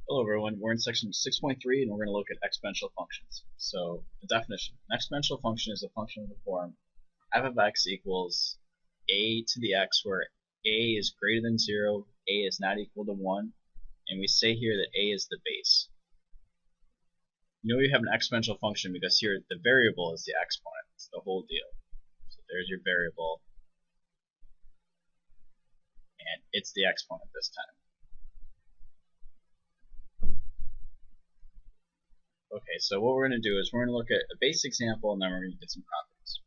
Hello everyone, we're in section 6.3 and we're going to look at exponential functions. So the definition, an exponential function is a function of the form f of x equals a to the x where a is greater than 0, a is not equal to 1, and we say here that a is the base. You know you have an exponential function because here the variable is the exponent, it's the whole deal. So there's your variable, and it's the exponent this time. Okay, so what we're going to do is we're going to look at a base example and then we're going to get some properties.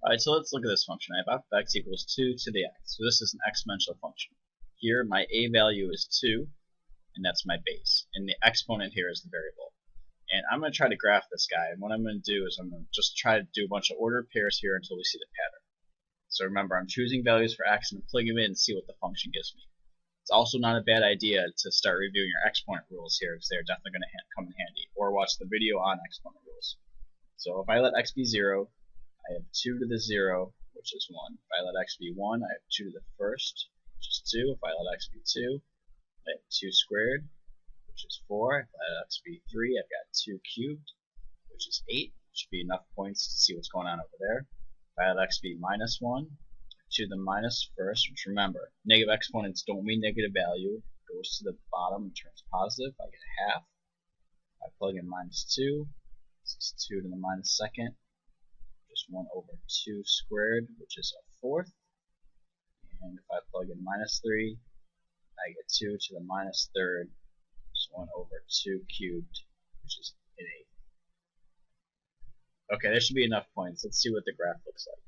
Alright, so let's look at this function. I have f of x equals 2 to the x. So this is an exponential function. Here my a value is 2, and that's my base. And the exponent here is the variable. And I'm going to try to graph this guy. And what I'm going to do is I'm going to just try to do a bunch of ordered pairs here until we see the pattern. So remember, I'm choosing values for x and plugging them in and see what the function gives me. It's also not a bad idea to start reviewing your exponent rules here because they're definitely going to come in handy. Or watch the video on exponent rules. So if I let x be 0, I have 2 to the 0, which is 1. If I let x be 1, I have 2 to the first, which is 2. If I let x be 2, I have 2 squared, which is 4. If I let x be 3, I've got 2 cubed, which is 8. Should be enough points to see what's going on over there. If I let x be minus 1, 2 to the minus first, which remember, negative exponents don't mean negative value. It goes to the bottom and turns positive. I get a half. I plug in minus 2. This is 2 to the minus second. Just 1 over 2 squared, which is a fourth. And if I plug in minus 3, I get 2 to the minus third, just 1 over 2 cubed, which is an eighth. Okay, there should be enough points. Let's see what the graph looks like.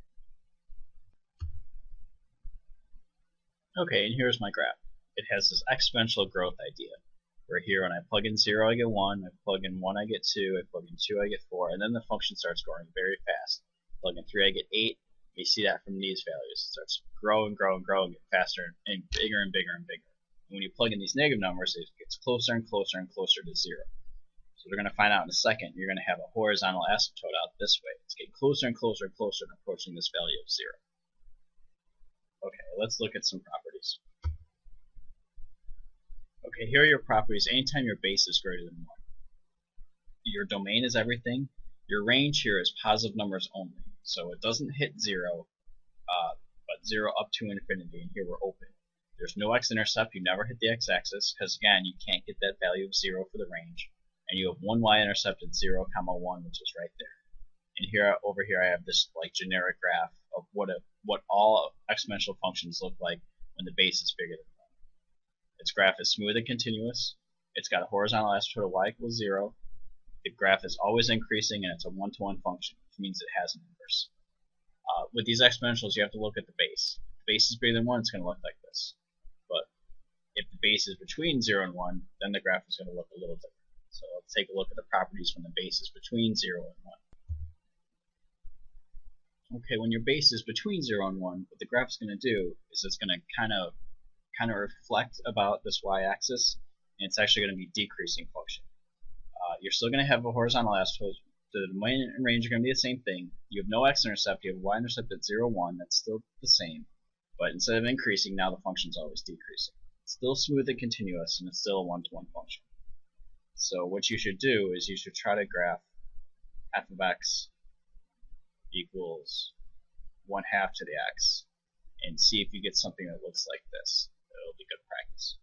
Okay, and here's my graph. It has this exponential growth idea. Where here, when I plug in 0, I get 1. I plug in 1, I get 2. I plug in 2, I get 4. And then the function starts growing very fast. Plug in 3, I get 8. You see that from these values. It starts growing, get faster and bigger and bigger and bigger. And when you plug in these negative numbers, it gets closer and closer and closer to 0. So we're going to find out in a second. You're going to have a horizontal asymptote out this way. It's getting closer and closer and closer and approaching this value of 0. Okay, let's look at some properties. Okay, here are your properties. Anytime your base is greater than 1. Your domain is everything. Your range here is positive numbers only. So it doesn't hit 0, but 0 up to infinity, and here we're open. There's no x-intercept. You never hit the x-axis, because again, you can't get that value of 0 for the range. And you have one y-intercept at 0, 1, which is right there. And here, over here, I have this like generic graph of what all exponential functions look like when the base is bigger than 1. Its graph is smooth and continuous. It's got a horizontal asymptote of y equals 0. The graph is always increasing, and it's a one-to-one function, which means it has an inverse. With these exponentials, you have to look at the base. If the base is bigger than 1, it's going to look like this. But if the base is between 0 and 1, then the graph is going to look a little different. So let's take a look at the properties when the base is between 0 and 1. Okay, when your base is between 0 and 1, what the graph is going to do is it's going to kind of reflect about this y-axis, and it's actually going to be a decreasing function. You're still going to have a horizontal asymptote. The domain and range are going to be the same thing. You have no x-intercept. You have y-intercept at 0, 1. That's still the same. But instead of increasing, now the function is always decreasing. It's still smooth and continuous, and it's still a one-to-one function. So what you should do is you should try to graph f of x equals 1/2 to the x and see if you get something that looks like this. It'll be good practice.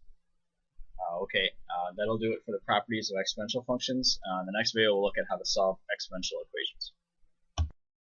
Okay, that'll do it for the properties of exponential functions. In the next video, we'll look at how to solve exponential equations.